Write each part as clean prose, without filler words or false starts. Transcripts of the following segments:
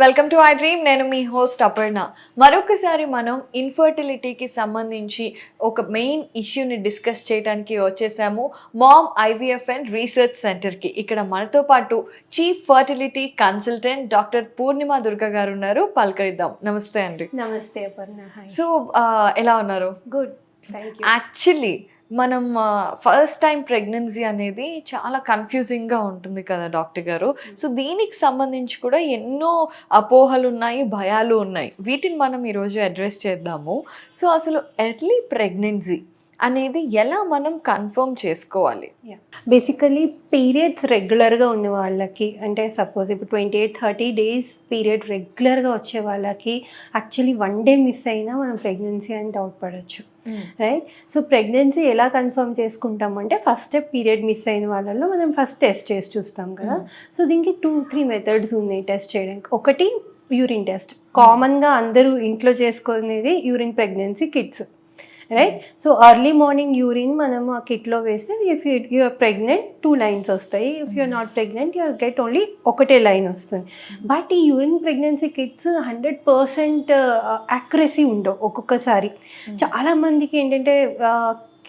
Welcome to I dream. నేను మీ host Aparna. మరొకసారి మనం ఇన్ఫర్టిలిటీకి సంబంధించి ఒక మెయిన్ ఇష్యూని డిస్కస్ చేయడానికి వచ్చేసాము మామ్ ఐవీఎఫ్ అండ్ రీసెర్చ్ సెంటర్కి. ఇక్కడ మనతో పాటు చీఫ్ ఫర్టిలిటీ కన్సల్టెంట్ డాక్టర్ పూర్ణిమ దుర్గా గారు ఉన్నారు. పలకరిద్దాం. నమస్తే అండి. నమస్తే అపర్ణ. సో ఎలా ఉన్నారు? Good, thank you. యాక్చువల్లీ మనం ఫస్ట్ టైం ప్రెగ్నెన్సీ అనేది చాలా కన్ఫ్యూజింగ్గా ఉంటుంది కదా డాక్టర్ గారు. సో దీనికి సంబంధించి కూడా ఎన్నో అపోహలు ఉన్నాయి, భయాలు ఉన్నాయి. వీటిని మనం ఈరోజు అడ్రస్ చేద్దాము. సో అసలు ఎర్లీ ప్రెగ్నెన్సీ అనేది ఎలా మనం కన్ఫర్మ్ చేసుకోవాలి? బేసికలీ పీరియడ్స్ రెగ్యులర్గా ఉన్న వాళ్ళకి, అంటే సపోజ్ ఇప్పుడు 28-30 డేస్ పీరియడ్ రెగ్యులర్గా వచ్చే వాళ్ళకి యాక్చువల్లీ 1 డే మిస్ అయినా మనం ప్రెగ్నెన్సీ అని డౌట్ పడవచ్చు, రైట్? సో ప్రెగ్నెన్సీ ఎలా కన్ఫర్మ్ చేసుకుంటామంటే ఫస్ట్ స్టెప్ పీరియడ్ మిస్ అయిన వాళ్ళలో మనం ఫస్ట్ టెస్ట్ చేసి చూస్తాం కదా. సో దీనికి 2-3 మెథడ్స్ ఉన్నాయి టెస్ట్ చేయడానికి. ఒకటి యూరిన్ టెస్ట్. కామన్గా అందరూ ఇంట్లో చేసుకునేది urine pregnancy kits, right? So early morning urine మనం ఆ కిట్లో వేస్తే if you are pregnant 2 lines వస్తాయి. If you are not pregnant you get only ఒకటే లైన్ వస్తుంది. బట్ ఈ యూరిన్ ప్రెగ్నెన్సీ కిట్స్ 100% యాక్యురసీ ఉండవు. ఒక్కొక్కసారి చాలామందికి ఏంటంటే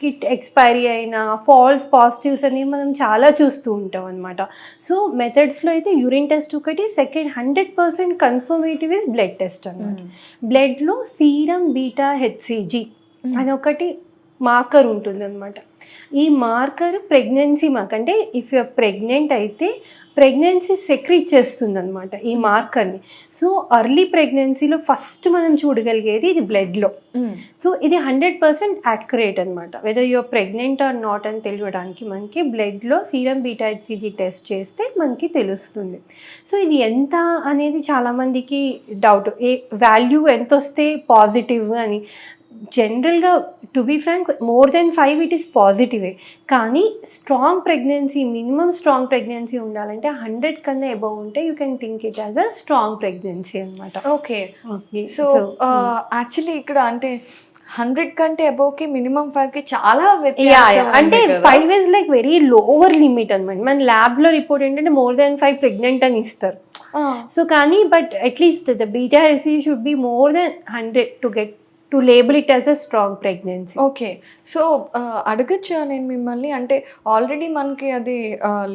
కిట్ ఎక్స్పైరీ అయినా ఫాల్స్ పాజిటివ్స్ అనేవి మనం చాలా చూస్తూ ఉంటాం అనమాట. సో మెథడ్స్లో అయితే యూరిన్ టెస్ట్ ఒకటి. Second 100% confirmative is blood test అనమాట. బ్లడ్లో సీరం బీటా హెచ్సిజీ అని ఒకటి మార్కర్ ఉంటుంది అనమాట. ఈ మార్కర్ ప్రెగ్నెన్సీ మార్క్, అంటే ఇఫ్ యు ఆర్ ప్రెగ్నెంట్ అయితే ప్రెగ్నెన్సీ సెక్రీట్ చేస్తుంది అనమాట ఈ మార్కర్ని. సో ఎర్లీ ప్రెగ్నెన్సీలో ఫస్ట్ మనం చూడగలిగేది ఇది బ్లడ్లో. సో ఇది 100% యాక్యురేట్ అనమాట. Whether you are pregnant or not అని తెలియడానికి మనకి బ్లడ్లో సీరం బీటా హెచ్సిజీ టెస్ట్ చేస్తే మనకి తెలుస్తుంది. సో ఇది ఎంత అనేది చాలామందికి డౌట్, ఏ వాల్యూ ఎంత వస్తే పాజిటివ్ అని. జనరల్గా to be frank more than 5 it is పాజిటివే. కానీ strong pregnancy, minimum strong pregnancy ఉండాలంటే 100 కన్నా అబౌవ్ ఉంటే you can think it as a strong pregnancy అనమాట. ఓకే. సో యాక్చువల్లీ ఇక్కడ అంటే 100 కంటే అబౌవ్కి మినిమం 5కి చాలా వ్యత్యాసం. అంటే 5 is like very lower limit అనమాట. మన ల్యాబ్లో రిపోర్ట్ ఏంటంటే మోర్ దెన్ 5 ప్రెగ్నెంట్ అని ఇస్తారు. సో కానీ but at least the beta HCG should be more than 100 to label it as a strong pregnancy. Okay. So అడగచ్చా నేను మిమ్మల్ని, అంటే ఆల్రెడీ మనకి అది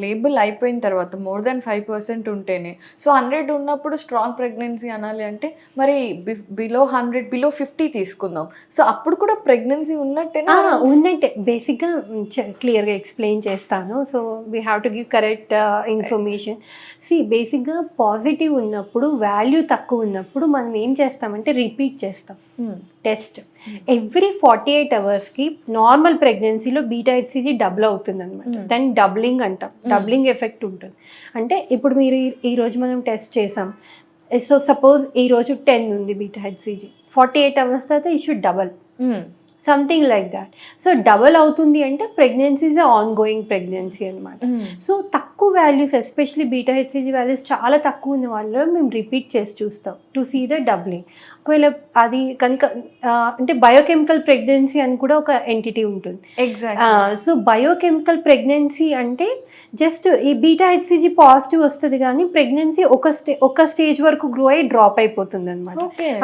లేబుల్ అయిపోయిన తర్వాత మోర్ దెన్ 5% ఉంటేనే, సో 100 ఉన్నప్పుడు స్ట్రాంగ్ ప్రెగ్నెన్సీ అనాలి అంటే మరి బిలో 100 బిలో 50 తీసుకుందాం. సో అప్పుడు కూడా ప్రెగ్నెన్సీ ఉన్నట్టేనా? ఉన్నట్టే. బేసిక్గా క్లియర్గా ఎక్స్ప్లెయిన్ చేస్తాను. So we have to give correct information. బేసిక్గా పాజిటివ్ ఉన్నప్పుడు, వాల్యూ తక్కువ ఉన్నప్పుడు మనం ఏం చేస్తామంటే రిపీట్ చేస్తాం టెస్ట్. ఎవ్రీ 48 అవర్స్కి నార్మల్ ప్రెగ్నెన్సీలో బీటా హెచ్సిజీ డబుల్ అవుతుంది అనమాట. దాన్ని డబ్లింగ్ అంటాం. డబ్లింగ్ ఎఫెక్ట్ ఉంటుంది. అంటే ఇప్పుడు మీరు ఈరోజు మనం టెస్ట్ చేసాం. సో సపోజ్ ఈరోజు 10 ఉంది బీటా హెచ్సిజీ, 48 అవర్స్ తర్వాత ఈ should double, something like that. So double అవుతుంది అంటే pregnancy is on going pregnancy అనమాట. సో తక్కువ values, especially beta HCG values చాలా తక్కువ ఉన్న వాళ్ళలో మేము రిపీట్ చేసి చూస్తాం టు సీ ద డబ్లింగ్. ఒకవేళ అది కనుక అంటే బయోకెమికల్ ప్రెగ్నెన్సీ అని కూడా ఒక ఎంటిటీ ఉంటుంది. సో బయోకెమికల్ ప్రెగ్నెన్సీ అంటే జస్ట్ ఈ బీటా హెచ్సిజీ పాజిటివ్ వస్తుంది కానీ ప్రెగ్నెన్సీ ఒక స్టేజ్ వరకు గ్రో అయ్యి డ్రాప్ అయిపోతుంది అనమాట.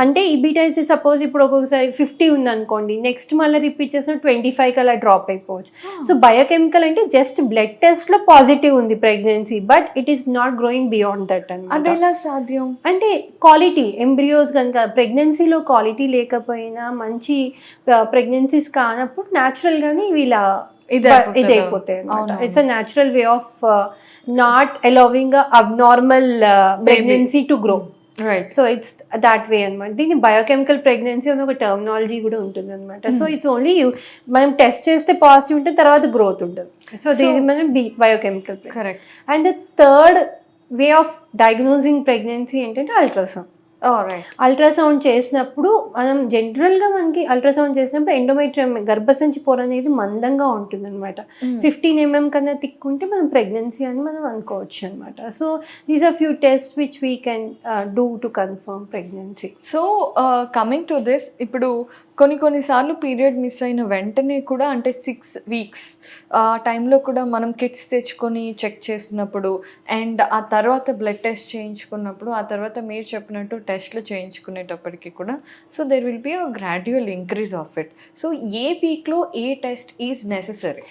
అంటే ఈ బీటా హెచ్సిజీ సపోజ్ ఇప్పుడు ఒక్కొక్కసారి 50 ఉంది అనుకోండి, నెక్స్ట్ మళ్ళీ రిపీట్ చేసిన 25 అలా డ్రాప్ అయిపోవచ్చు. సో బయోకెమికల్ అంటే జస్ట్ బ్లడ్ టెస్ట్ లో పాజిటివ్ ఉంది pregnancy, but it is not growing beyond that అనమాట. అది ఎలా సాధ్యం? అంటే క్వాలిటీ ఎంబ్రియోస్ కనుక ప్రెగ్నెన్సీలో క్వాలిటీ లేకపోయినా, మంచి ప్రెగ్నెన్సీస్ కానప్పుడు న్యాచురల్ గానీ ఇలా ఇదైపోతాయి అనమాట. It's a natural way of not allowing abnormal pregnancy to grow. Right. So it's that way అనమాట. దీన్ని బయోకెమికల్ ప్రెగ్నెన్సీ అని ఒక టర్మినాలజీ కూడా ఉంటుంది అనమాట. సో ఇట్స్ ఓన్లీ మనం టెస్ట్ చేస్తే పాజిటివ్ ఉంటుంది, తర్వాత గ్రోత్ ఉంటుంది. సో దీన్ని మనం biochemical. Correct. And the third way of diagnosing pregnancy ఏంటంటే అల్ట్రాసౌండ్. రైట్. అల్ట్రాసౌండ్ చేసినప్పుడు మనం జనరల్గా మనకి అల్ట్రాసౌండ్ చేసినప్పుడు ఎండోమెట్రియం గర్భసంచి పొర అనేది మందంగా ఉంటుంది అనమాట. 15 mm కన్నా తిక్కుంటే మనం ప్రెగ్నెన్సీ అని మనం అనుకోవచ్చు అనమాట. So these are few test which we can do to confirm pregnancy. So coming to this, ఇప్పుడు కొన్నిసార్లు పీరియడ్ మిస్ అయిన వెంటనే కూడా అంటే 6 weeks ఆ టైంలో కూడా మనం కిట్స్ తెచ్చుకొని చెక్ చేసినప్పుడు అండ్ ఆ తర్వాత బ్లడ్ టెస్ట్ చేయించుకున్నప్పుడు ఆ తర్వాత మీరు చెప్పినట్టు టెస్ట్లు చేయించుకునేటప్పటికి కూడా so there will be a gradual increase of it. So ఏ వీక్లో ఏ test is necessary?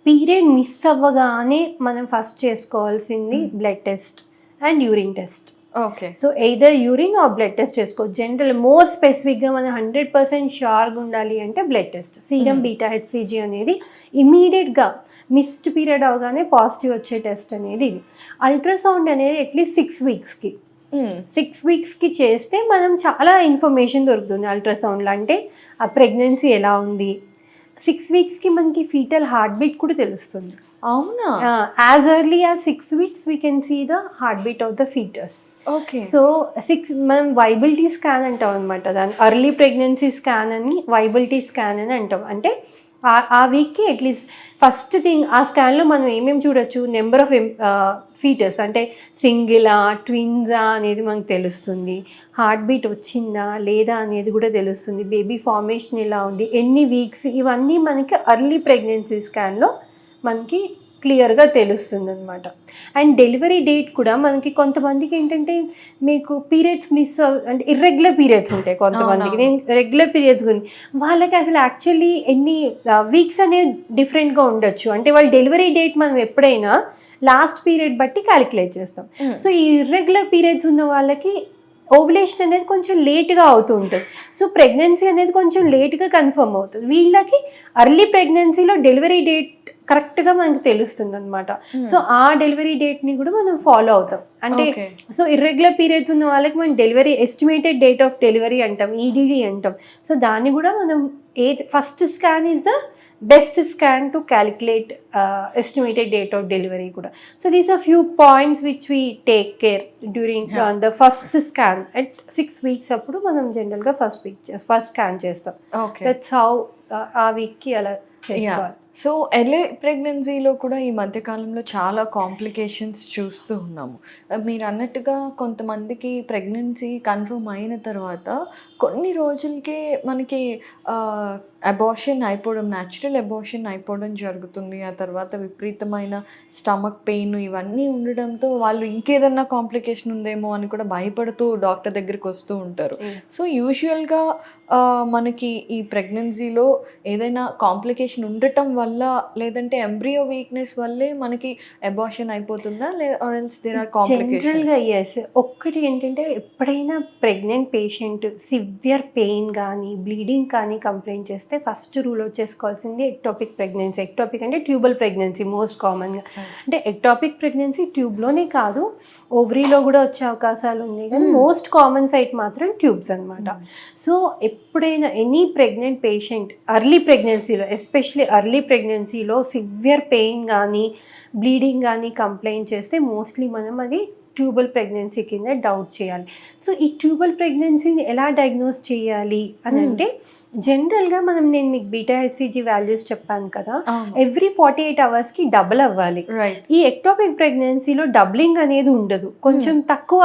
Period miss అవ్వగానే మనం ఫస్ట్ చేసుకోవాల్సింది blood test and urine test. Okay. So either urine or blood test చేసుకోవచ్చు. జనరల్ మోర్ స్పెసిఫిక్గా మనం 100% షూర్గా ఉండాలి అంటే blood test. Serum beta HCG అనేది ఇమీడియట్గా మిస్డ్ పీరియడ్ అవగానే పాజిటివ్ వచ్చే టెస్ట్ అనేది ఇది. అల్ట్రాసౌండ్ అనేది అట్లీస్ట్ 6 weeksకి 6 weeksకి చేస్తే మనం చాలా ఇన్ఫర్మేషన్ దొరుకుతుంది అల్ట్రాసౌండ్లో. అంటే ఆ ప్రెగ్నెన్సీ ఎలా ఉంది, 6 weeksకి మనకి ఫీటల్ హార్ట్ బీట్ కూడా తెలుస్తుంది. అవునా? As early as 6 weeks we can see the heart beat of the foetus. Okay. So మనం వైబిలిటీ స్కాన్ అంటాం అనమాట. దాన్ని ఎర్లీ ప్రెగ్నెన్సీ స్కాన్ అని వైబిలిటీ స్కాన్ అని అంటాం. అంటే ఆ వీక్కి అట్లీస్ట్ ఫస్ట్ థింగ్ ఆ స్కాన్లో మనం ఏమేమి చూడొచ్చు, నెంబర్ ఆఫ్ ఫీటర్స్ అంటే సింగిలా ట్విన్సా అనేది మనకు తెలుస్తుంది, హార్ట్ బీట్ వచ్చిందా లేదా అనేది కూడా తెలుస్తుంది, బేబీ ఫార్మేషన్ ఎలా ఉంది, ఎన్ని వీక్స్, ఇవన్నీ మనకి ఎర్లీ ప్రెగ్నెన్సీ స్కాన్లో మనకి క్లియర్గా తెలుస్తుంది అనమాట. అండ్ డెలివరీ డేట్ కూడా మనకి కొంతమందికి ఏంటంటే మీకు పీరియడ్స్ మిస్ అంటే ఇర్రెగ్యులర్ పీరియడ్స్ ఉంటాయి కొంతమందికి. నేను రెగ్యులర్ పీరియడ్స్ గురించి వాళ్ళకి అసలు యాక్చువల్లీ ఎన్ని వీక్స్ అనేవి డిఫరెంట్గా ఉండొచ్చు. అంటే వాళ్ళ డెలివరీ డేట్ మనం ఎప్పుడైనా లాస్ట్ పీరియడ్ బట్టి క్యాలిక్యులేట్ చేస్తాం. సో ఈ ఇర్రెగ్యులర్ పీరియడ్స్ ఉన్న వాళ్ళకి ఓవులేషన్ అనేది కొంచెం లేట్గా అవుతూ ఉంటుంది. సో ప్రెగ్నెన్సీ అనేది కొంచెం లేట్గా కన్ఫర్మ్ అవుతుంది. వీళ్ళకి ఎర్లీ ప్రెగ్నెన్సీలో డెలివరీ డేట్ కరెక్ట్గా మనకు తెలుస్తుంది అనమాట. సో ఆ డెలివరీ డేట్ని కూడా మనం ఫాలో అవుతాం. అంటే సో ఇర్రెగ్యులర్ పీరియడ్స్ ఉన్న వాళ్ళకి మనం delivery estimated date of delivery అంటాం, ఈడీడీ అంటాం. సో దాన్ని కూడా మనం first scan is the best scan to calculate estimated date of delivery kuda. So these are few points which we take care during the first scan at 6 weeks appudu manam general ga first scan chestam. Okay, that's how ఆ week ki ala chesukovali. So early ప్రెగ్నెన్సీలో కూడా ఈ మధ్యకాలంలో చాలా complications చూస్తూ ఉన్నాము. మీరు అన్నట్టుగా కొంతమందికి ప్రెగ్నెన్సీ కన్ఫర్మ్ అయిన తర్వాత కొన్ని రోజులకే మనకి అబార్షన్ అయిపోవడం, న్యాచురల్ అబార్షన్ అయిపోవడం జరుగుతుంది. ఆ తర్వాత విపరీతమైన స్టమక్ పెయిన్ ఇవన్నీ ఉండడంతో వాళ్ళు ఇంకేదన్నా కాంప్లికేషన్ ఉందేమో అని కూడా భయపడుతూ డాక్టర్ దగ్గరికి వస్తూ ఉంటారు. సో యూజువల్గా మనకి ఈ ప్రెగ్నెన్సీలో ఏదైనా కాంప్లికేషన్ ఉండటం వల్ల లేదంటే ఎంబ్రియో వీక్నెస్ వల్లే మనకి అబార్షన్ అయిపోతుందా, జనరల్గా ఎస్. ఒక్కటి ఏంటంటే ఎప్పుడైనా ప్రెగ్నెంట్ పేషెంట్ సివియర్ పెయిన్ కానీ బ్లీడింగ్ కానీ కంప్లైంట్ చేస్తే ఫస్ట్ రూల్ వచ్చేసుకోవాల్సింది ఎక్టాపిక్ ప్రెగ్నెన్సీ. ఎక్టాపిక్ అంటే ట్యూబల్ ప్రెగ్నెన్సీ మోస్ట్ కామన్గా. అంటే ఎక్టాపిక్ ప్రెగ్నెన్సీ ట్యూబ్లోనే కాదు ఓవరీలో కూడా వచ్చే అవకాశాలు ఉన్నాయి, కానీ మోస్ట్ కామన్ సైట్ మాత్రం ట్యూబ్స్ అనమాట. సో ఎప్పుడైనా ఎనీ ప్రెగ్నెంట్ పేషెంట్ ఎర్లీ ప్రెగ్నెన్సీలో ఎస్పెషలీ ఎర్లీ ప్రెగ్నెన్సీలో సివియర్ పెయిన్ కానీ బ్లీడింగ్ కానీ కంప్లైంట్ చేస్తే మోస్ట్లీ మనం అది ట్యూబల్ ప్రెగ్నెన్సీ కింద డౌట్ చేయాలి. సో ఈ ట్యూబల్ ప్రెగ్నెన్సీని ఎలా డయాగ్నోస్ చేయాలి అని అంటే జనరల్గా నేను మీకు బీటా హెచ్సిజీ వాల్యూస్ చెప్పాను కదా, ఎవ్రీ 48 hours డబుల్ అవ్వాలి. ఈ ఎక్టాపిక్ ప్రెగ్నెన్సీలో డబ్లింగ్ అనేది ఉండదు, కొంచెం తక్కువ.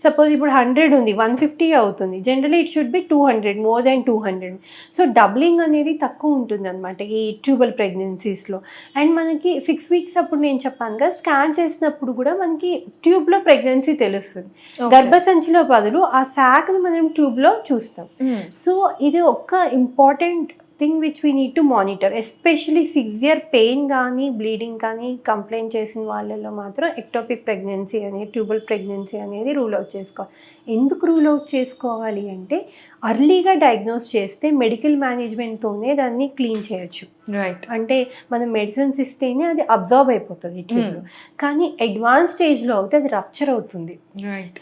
సపోజ్ ఇప్పుడు 100 ఉంది, 150 అవుతుంది. Generally it should be 200, more than 200. So doubling అనేది తక్కువ ఉంటుంది అనమాట ఈ ట్యూబల్ ప్రెగ్నెన్సీస్లో. అండ్ మనకి 6 weeks అప్పుడు నేను చెప్పాను కదా, స్కాన్ చేసినప్పుడు కూడా మనకి ట్యూబ్లో ప్రెగ్నెన్సీ తెలుస్తుంది. గర్భసంచిలో బదులు ఆ శాక్ని మనం ట్యూబ్లో చూస్తాం. సో ఇది ఒక important thing which we need to monitor. Especially severe pain కానీ బ్లీడింగ్ కానీ కంప్లైంట్ చేసిన వాళ్ళలో మాత్రం ఎక్టాపిక్ ప్రెగ్నెన్సీ అనేది ట్యూబల్ ప్రెగ్నెన్సీ అనేది రూల్ అవుట్ చేసుకోవాలి. ఎందుకు రూల్ అవుట్ చేసుకోవాలి అంటే అర్లీగా డయాగ్నోస్ చేస్తే మెడికల్ మేనేజ్మెంట్తోనే దాన్ని క్లీన్ చేయొచ్చు. రైట్. అంటే మనం మెడిసిన్స్ ఇస్తేనే అది అబ్జర్వ్ అయిపోతుంది ట్యూబ్లో. కానీ అడ్వాన్స్ స్టేజ్లో అయితే అది రప్చర్ అవుతుంది.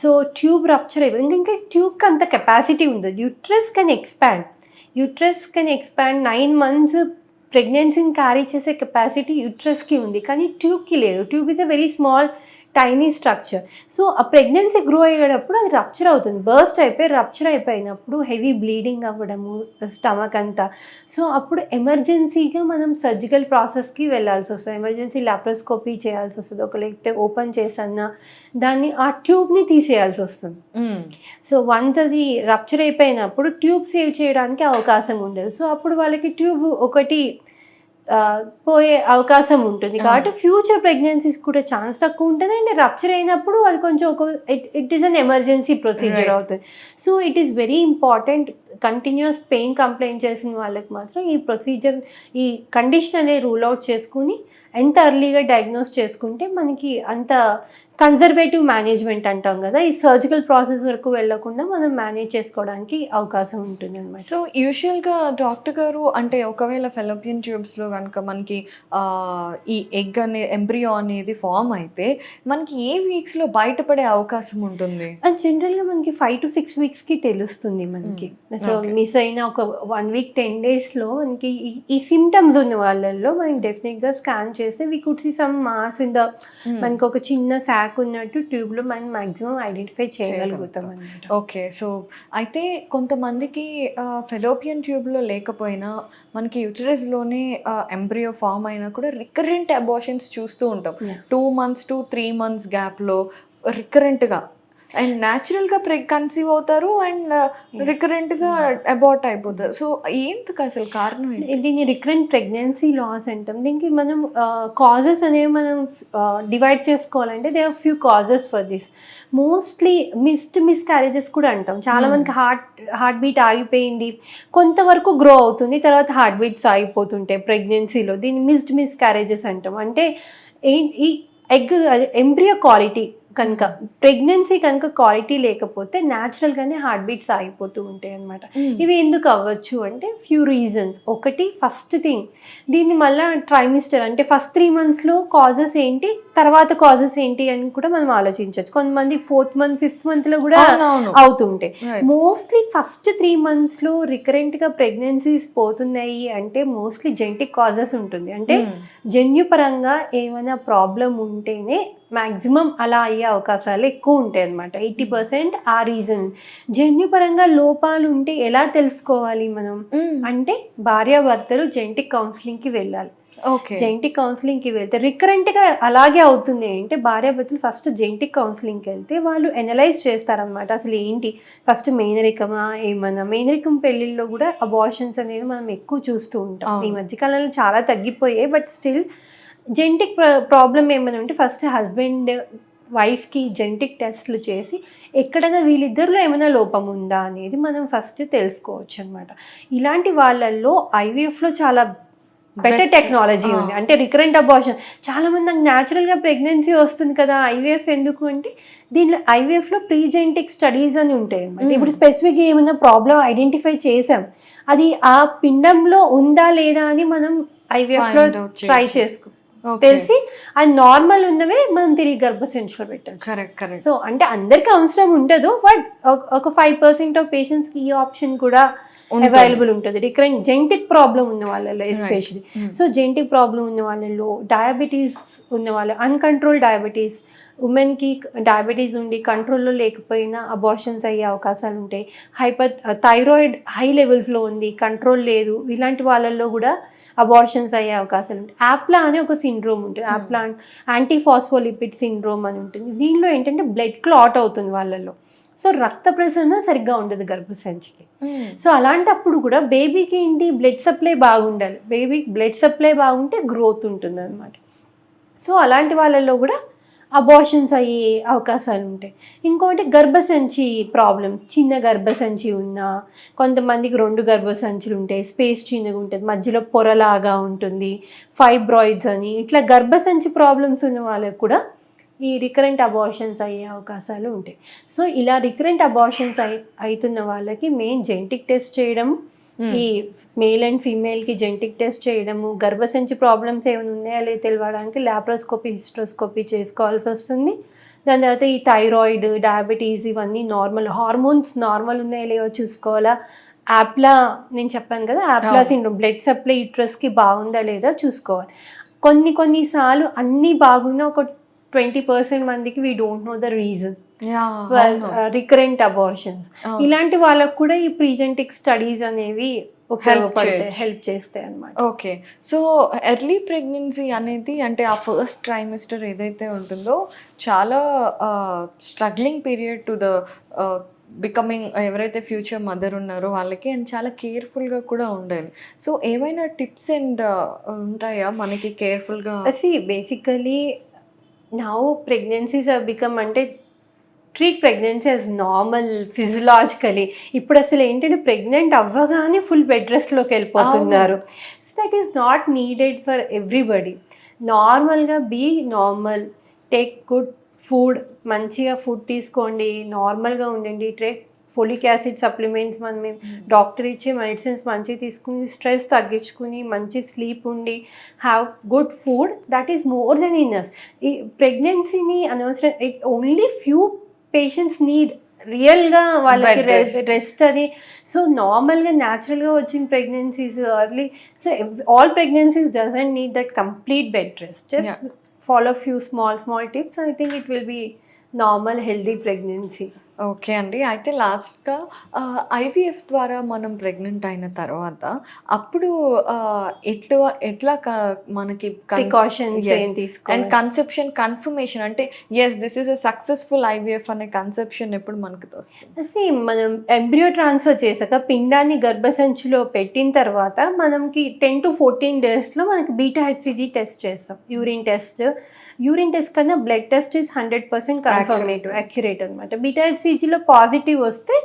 సో ట్యూబ్ రప్చర్ అయిపోతుంది, ఎందుకంటే ట్యూబ్కి అంత కెపాసిటీ ఉండదు. యూట్రస్ కెన్ ఎక్స్పాండ్ 9 months ప్రెగ్నెన్సీని క్యారీ చేసే కెపాసిటీ యూట్రస్కి ఉంది, కానీ ట్యూబ్కి లేదు. Tube is a very small tiny structure. So ఆ ప్రెగ్నెన్సీ గ్రో అయ్యేటప్పుడు అది రప్చర్ అయిపోయినప్పుడు హెవీ బ్లీడింగ్ అవ్వడము స్టమక్ అంతా. సో అప్పుడు ఎమర్జెన్సీగా మనం సర్జికల్ ప్రాసెస్కి వెళ్ళాల్సి వస్తుంది, ఎమర్జెన్సీ లాప్రోస్కోపీ చేయాల్సి వస్తుంది, ఒక లేకపోతే ఓపెన్ చేసన్నా దాన్ని ఆ ట్యూబ్ని తీసేయాల్సి వస్తుంది. సో వన్స్ అది రప్చర్ అయిపోయినప్పుడు ట్యూబ్ సేవ్ చేయడానికి అవకాశం ఉండదు. సో అప్పుడు వాళ్ళకి ట్యూబ్ ఒకటి పోయే అవకాశం ఉంటుంది. కాబట్టి ఫ్యూచర్ ప్రెగ్నెన్సీస్ కూడా ఛాన్స్ తక్కువ ఉంటుంది. అండ్ రప్చర్ అయినప్పుడు అది కొంచెం it is an emergency procedure అవుతుంది. So it is very important. Continuous pain complaint చేసిన వాళ్ళకి మాత్రం ఈ ప్రొసీజర్, ఈ కండిషన్ అనేది రూల్ అవుట్ చేసుకుని ఎంత ఎర్లీగా డయాగ్నోస్ చేసుకుంటే మనకి అంత కన్జర్వేటివ్ మేనేజ్మెంట్ అంటాం కదా, ఈ సర్జికల్ ప్రాసెస్ వరకు వెళ్ళకుండా మనం మేనేజ్ చేసుకోవడానికి అవకాశం ఉంటుంది అనమాట. సో యూజువల్గా డాక్టర్ గారు అంటే ఒకవేళ ఫెలోపియన్ ట్యూబ్స్లో కనుక మనకి ఈ ఎగ్ ఎంబ్రియో అనేది ఫామ్ అయితే మనకి ఏ వీక్స్లో బయటపడే అవకాశం ఉంటుంది? అది జనరల్గా మనకి 5 to 6 వీక్స్కి తెలుస్తుంది మనకి. సో మిస్ అయిన ఒక 1 week 10 daysలో మనకి ఈ సిమ్టమ్స్ ఉన్న వాళ్ళల్లో మనకి డెఫినెట్గా స్కాన్ చేస్తే we could see some mass in the, మనకి ఒక చిన్న శాక్ ఉన్నట్టు ట్యూబ్లో మనం మ్యాక్సిమం ఐడెంటిఫై చేయగలుగుతాం అనమాట. ఓకే. సో అయితే కొంతమందికి ఫెలోపియన్ ట్యూబ్లో లేకపోయినా మనకి యూటరస్లోనే ఎంబ్రియో ఫామ్ అయినా కూడా రికరెంట్ అబార్షన్స్ చూస్తూ ఉంటాం. 2 months to 3 months గ్యాప్లో రికరెంట్గా అండ్ న్యాచురల్గా కన్సీవ్ అవుతారు అండ్ రికరెంట్గా అబార్ట్ అయిపోతారు. సో ఏంటికి అసలు కారణం ఏంటి? దీన్ని రికరెంట్ ప్రెగ్నెన్సీ లాస్ అంటాం. దీనికి మనం కాజెస్ అనేవి మనం డివైడ్ చేసుకోవాలంటే they are few causes for this. Mostly miscarriages కూడా అంటాం. చాలా మందికి హార్ట్ బీట్ ఆగిపోయింది, కొంతవరకు గ్రో అవుతుంది, తర్వాత హార్ట్ బీట్స్ ఆగిపోతుంటాయి ప్రెగ్నెన్సీలో. దీన్ని మిస్ క్యారేజెస్ అంటాం. అంటే ఈ ఎగ్ ఎంబ్రియో క్వాలిటీ కనుక, ప్రెగ్నెన్సీ కనుక క్వాలిటీ లేకపోతే న్యాచురల్గానే హార్ట్ బీట్స్ ఆగిపోతూ ఉంటాయి అనమాట. ఇవి ఎందుకు అవ్వచ్చు అంటే ఫ్యూ రీజన్స్. ఒకటి, ఫస్ట్ థింగ్, దీన్ని మళ్ళీ ట్రైమిస్టర్ అంటే ఫస్ట్ 3 monthsలో కాజెస్ ఏంటి, తర్వాత కాజెస్ ఏంటి అని కూడా మనం ఆలోచించవచ్చు. కొంతమంది 4th month 5th monthలో కూడా అవుతుంటాయి. మోస్ట్లీ ఫస్ట్ 3 monthsలో రికరెంట్గా ప్రెగ్నెన్సీస్ పోతున్నాయి అంటే మోస్ట్లీ జెనెటిక్ కాజెస్ ఉంటుంది. అంటే జన్యుపరంగా ఏమైనా ప్రాబ్లం ఉంటేనే మ్యాక్సిమం అలా అయ్యే అవకాశాలు ఎక్కువ ఉంటాయి అన్నమాట. 80% ఆ రీజన్. జన్యుపరంగా లోపాలు ఉంటే ఎలా తెలుసుకోవాలి మనం అంటే భార్యాభర్తలు జెనెటిక్ కౌన్సిలింగ్కి వెళ్ళాలి. జెనెటిక్ కౌన్సిలింగ్కి వెళ్తే రికరెంట్గా అలాగే అవుతుంది అంటే భార్యాభర్తలు ఫస్ట్ జెనెటిక్ కౌన్సిలింగ్కి వెళ్తే వాళ్ళు ఎనలైజ్ చేస్తారనమాట. అసలు ఏంటి, ఫస్ట్ మేనరికమా, ఏమన్నా మేనరికం పెళ్ళిళ్ళలో కూడా అబార్షన్స్ అనేది మనం ఎక్కువ చూస్తూ ఉంటాం. ఈ మధ్యకాలంలో చాలా తగ్గిపోయాయి, బట్ స్టిల్ జెనెటిక్ ప్రాబ్లం ఏమైనా ఉంటే ఫస్ట్ హస్బెండ్ వైఫ్కి జెనెటిక్ టెస్ట్లు చేసి ఎక్కడైనా వీళ్ళిద్దరిలో ఏమైనా లోపం ఉందా అనేది మనం ఫస్ట్ తెలుసుకోవచ్చు అనమాట. ఇలాంటి వాళ్ళల్లో ఐవీఎఫ్లో చాలా బెటర్ టెక్నాలజీ ఉంది. అంటే రికరెంట్ అబార్షన్, చాలామంది నాకు న్యాచురల్గా ప్రెగ్నెన్సీ వస్తుంది కదా ఐవీఎఫ్ ఎందుకు అంటే, దీనిలో ఐవీఎఫ్లో ప్రీ జెనెటిక్ స్టడీస్ అని ఉంటాయి అన్నమాట. ఇప్పుడు స్పెసిఫిక్గా ఏమైనా ప్రాబ్లం ఐడెంటిఫై చేసాం, అది ఆ పిండంలో ఉందా లేదా అని మనం ఐవీఎఫ్లో ట్రై చేసుకో తెలిసి అది నార్మల్ ఉన్నవే మనం తిరిగి గర్భసంచిలో పెట్టాలి. కరెక్ట్. సో అంటే అందరికీ అవసరం ఉండదు, బట్ ఒక 5% ఆఫ్ పేషెంట్స్కి ఈ ఆప్షన్ కూడా అవైలబుల్ ఉంటుంది. రికరెంట్ జెనెటిక్ ప్రాబ్లం ఉన్న వాళ్ళలో ఎస్పెషలీ. సో జెనెటిక్ ప్రాబ్లం ఉన్న వాళ్ళలో, డయాబెటీస్ ఉన్న వాళ్ళ, అన్కంట్రోల్ డయాబెటీస్, ఉమెన్కి డయాబెటీస్ ఉండి కంట్రోల్లో లేకపోయినా అబార్షన్స్ అయ్యే అవకాశాలు ఉంటాయి. థైరాయిడ్ హై లెవెల్స్లో ఉంది, కంట్రోల్ లేదు, ఇలాంటి వాళ్ళల్లో కూడా అబార్షన్స్ అయ్యే అవకాశాలు ఉంటాయి. యాప్లా అనే ఒక సిండ్రోమ్ ఉంటుంది, యాప్లా యాంటీఫాస్ఫోలిపిడ్ సిండ్రోమ్ అని ఉంటుంది. దీనిలో ఏంటంటే బ్లడ్ క్లాట్ అవుతుంది వాళ్ళల్లో. సో రక్త ప్రసరణ సరిగ్గా ఉండదు గర్భసంచికి. సో అలాంటప్పుడు కూడా బేబీకి ఏంటి, బ్లడ్ సప్లై బాగుండాలి. బేబీకి బ్లడ్ సప్లై బాగుంటే గ్రోత్ ఉంటుంది అనమాట. సో అలాంటి వాళ్ళల్లో కూడా అబార్షన్స్ అయ్యే అవకాశాలు ఉంటాయి. ఇంకోటి గర్భసంచి ప్రాబ్లమ్స్, చిన్న గర్భసంచి ఉన్నా, కొంతమందికి 2 గర్భసంచులు ఉంటాయి, స్పేస్ చిన్నగా ఉంటుంది, మధ్యలో పొరలాగా ఉంటుంది, ఫైబ్రాయిడ్స్ అని, ఇట్లా గర్భసంచి ప్రాబ్లమ్స్ ఉన్న వాళ్ళకి కూడా ఈ రికరెంట్ అబార్షన్స్ అయ్యే అవకాశాలు ఉంటాయి. సో ఇలా రికరెంట్ అబార్షన్స్ అవుతున్న వాళ్ళకి మెయిన్ జెనెటిక్ టెస్ట్ చేయడం, ఈ మేల్ అండ్ ఫీమేల్కి జెనెటిక్ టెస్ట్ చేయడము, గర్భసంచి ప్రాబ్లమ్స్ ఏమైనా ఉన్నాయా లేదా తెలియడానికి లాప్రోస్కోపీ, హిస్ట్రోస్కోపీ చేసుకోవాల్సి వస్తుంది. దాని తర్వాత ఈ థైరాయిడ్, డయాబెటీస్ ఇవన్నీ నార్మల్, హార్మోన్స్ నార్మల్ ఉన్నాయా లేవో చూసుకోవాలా. యాప్లా నేను చెప్పాను కదా, యాప్లా సిండ్రోమ్, బ్లడ్ సప్లై యూట్రస్కి బాగుందా లేదా చూసుకోవాలి. కొన్నిసార్లు అన్నీ బాగున్నా ఒక 20% మందికి we don't know the reason yeah recurrent abortions. అవును. ఇలాంటి వాళ్ళకు కూడా ఈ ప్రీజెంటిక్ స్టడీస్ అనేవి ఉపయోగపడతాయి, చేయొచ్చు. హెల్ప్ చేస్తాయి అన్నమాట. ఓకే. సో ఎర్లీ ప్రెగ్నెన్సీ అనేది అంటే ఆ ఫస్ట్ ట్రైమిస్టర్ ఏదైతే ఉంటుందో చాలా struggling period to the becoming ఎవరైతే ఫ్యూచర్ మదర్ ఉన్నారో వాళ్ళకి అండ్ చాలా కేర్ఫుల్గా కూడా ఉండాలి. సో ఏమైనా టిప్స్ అండ్ ఉంటాయా మనకి కేర్ఫుల్గా? Basically now pregnancies are become అంటే treat pregnancy as normal physiologically. ఇప్పుడు అసలు ఏంటంటే ప్రెగ్నెంట్ అవ్వగానే ఫుల్ బెడ్ రెస్ట్లోకి వెళ్ళిపోతున్నారు. So that is not needed for everybody. నార్మల్గా be normal, take good food, మంచిగా ఫుడ్ తీసుకోండి, నార్మల్గా ఉండండి, టేక్ ఫోలిక్ యాసిడ్ సప్లిమెంట్స్, మనం డాక్టర్ ఇచ్చే మెడిసిన్స్ మంచిగా తీసుకుని స్ట్రెస్ తగ్గించుకుని మంచి స్లీప్ ఉండి have good food, that is more than enough. ఈ ప్రెగ్నెన్సీని అనవసరం ఓన్లీ ఫ్యూ పేషెంట్స్ నీడ్ రియల్గా వాళ్ళకి రెస్ట్ అది. సో నార్మల్గా న్యాచురల్గా వచ్చిన pregnancies early, so all pregnancies doesn't need that complete bed rest. Just follow few small tips. I think it will be normal healthy pregnancy. Okay అండి. అయితే లాస్ట్గా IVF ద్వారా మనం ప్రెగ్నెంట్ అయిన తర్వాత అప్పుడు ఎట్లా మనకి ప్రికాషన్స్ ఏం తీసుకోవాలి అండ్ కన్సెప్షన్ కన్ఫర్మేషన్ అంటే yes this is a successful IVF అనే కన్సెప్షన్ ఎప్పుడు మనకి వస్తుంది? మనం ఎంబ్రియో ట్రాన్స్ఫర్ చేశాక పిండాన్ని గర్భసంచిలో పెట్టిన తర్వాత మనకి 10 to 14 డేస్లో మనకి బీటా హెచ్సిజీ టెస్ట్ చేస్తాం. యూరిన్ టెస్ట్ కన్నా blood test is 100% confirmative, accurate అనమాట. బీటా హెచ్సిజీలో పాజిటివ్ వస్తే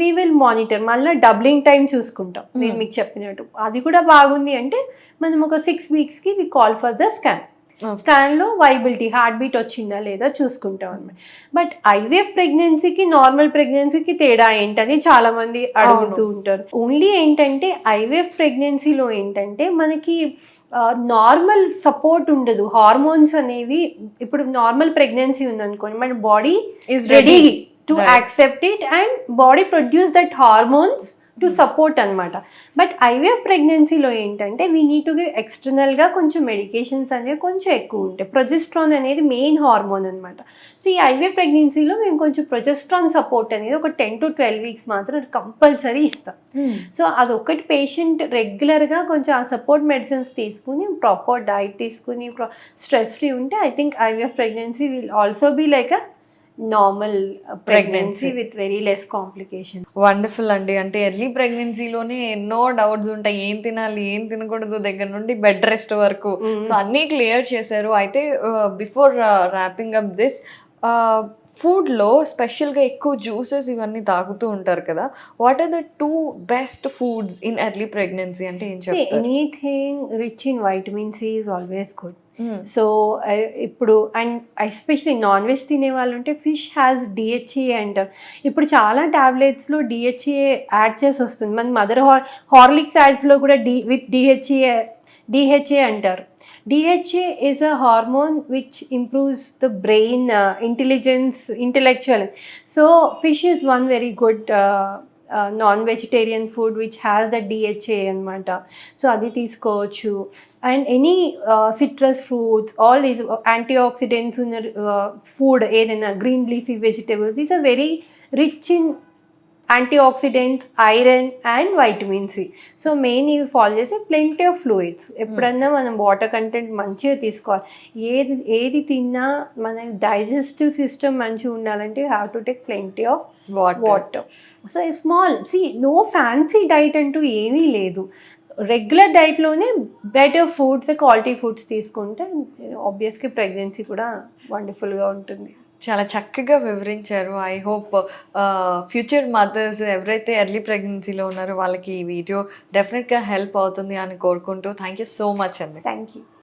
వీ విల్ మానిటర్, మళ్ళీ డబ్లింగ్ టైం చూసుకుంటాం. నేను మీకు చెప్పినట్టు అది కూడా బాగుంది అంటే మనం ఒక 6 weeksకి వి కాల్ ఫర్ ద స్కాన్లో వైబిలిటీ, హార్ట్ బీట్ వచ్చిందా లేదా చూసుకుంటాం అనమాట. బట్ ఐవీఎఫ్ ప్రెగ్నెన్సీకి నార్మల్ ప్రెగ్నెన్సీకి తేడా ఏంటని చాలా మంది అడుగుతూ ఉంటారు. ఓన్లీ ఏంటంటే ఐవీఎఫ్ ప్రెగ్నెన్సీలో ఏంటంటే మనకి నార్మల్ సపోర్ట్ ఉండదు. హార్మోన్స్ అనేవి ఇప్పుడు నార్మల్ ప్రెగ్నెన్సీ ఉందనుకోండి, మన body is ready to accept it and body produce that hormones to support అనమాట. బట్ ఐవీఎఫ్ ప్రెగ్నెన్సీలో ఏంటంటే వీ నీడ్ టు గివ్ ఎక్స్టర్నల్గా కొంచెం మెడికేషన్స్ అనేవి కొంచెం ఎక్కువ ఉంటాయి. ప్రొజెస్ట్రాన్ అనేది మెయిన్ హార్మోన్ అనమాట. సో ఈ ఐవీఎఫ్ ప్రెగ్నెన్సీలో మేము కొంచెం ప్రొజెస్ట్రాన్ సపోర్ట్ అనేది ఒక 10 to 12 weeks మాత్రం కంపల్సరీ ఇస్తాం. సో అదొకటి పేషెంట్ రెగ్యులర్గా కొంచెం ఆ సపోర్ట్ మెడిసిన్స్ తీసుకుని ప్రాపర్ డైట్ తీసుకుని స్ట్రెస్ ఫ్రీ ఉంటే I think IVF pregnancy will also be like a normal pregnancy with very less complication. Wonderful అండి. అంటే ఎర్లీ ప్రెగ్నెన్సీలోనే ఎన్నో డౌట్స్ ఉంటాయి, ఏం తినాలి ఏం తినకూడదు దగ్గర నుండి బెడ్ రెస్ట్ వరకు. సో అన్నీ క్లియర్ చేశారు. అయితే బిఫోర్ ర్యాపింగ్ అప్ దిస్, ఫుడ్లో స్పెషల్గా ఎక్కువ జ్యూసెస్ ఇవన్నీ తాగుతూ ఉంటారు కదా, what are the 2 best foods in early pregnancy అంటే ఏం చెప్తారు? Anything rich in vitamin C is always good. So ఇప్పుడు అండ్ ఎస్పెషలీ నాన్ వెజ్ తినే వాళ్ళు ఉంటే ఫిష్ హ్యాస్ డిహెచ్ఏ అంటారు. ఇప్పుడు చాలా ట్యాబ్లెట్స్లో డిహెచ్ఏ యాడ్ చేసి వస్తుంది. మన మదర్ హార్లిక్స్ యాడ్స్లో కూడా విత్ డిహెచ్ఏ అంటారు. DHA is a hormone which improves the brain intellectual. So fish is one very good non-vegetarian food which has the DHA అనమాట. సో అది తీసుకోవచ్చు. And any citrus fruits, all these antioxidants ఉన్న food ఏదైనా green leafy vegetables, these are very rich in antioxidants, iron and vitamin C. So main ఇవి follow చేసి plenty of fluids. ఎప్పుడన్నా మనం water content మంచిగా తీసుకోవాలి. ఏది తిన్నా మన డైజెస్టివ్ సిస్టమ్ మంచిగా ఉండాలంటే you have to take plenty of water. So no fancy diet అంటూ ఏమీ లేదు. రెగ్యులర్ డైట్లోనే బెటర్ ఫుడ్స్, క్వాలిటీ ఫుడ్స్ తీసుకుంటే ఆబ్వియస్గా ప్రెగ్నెన్సీ కూడా వండర్ఫుల్గా ఉంటుంది. చాలా చక్కగా వివరించారు. ఐ హోప్ ఫ్యూచర్ మదర్స్ ఎవరైతే ఎర్లీ ప్రెగ్నెన్సీలో ఉన్నారో వాళ్ళకి ఈ వీడియో డెఫినెట్గా హెల్ప్ అవుతుంది అని కోరుకుంటూ థ్యాంక్ యూ సో మచ్ అండి. Thank you.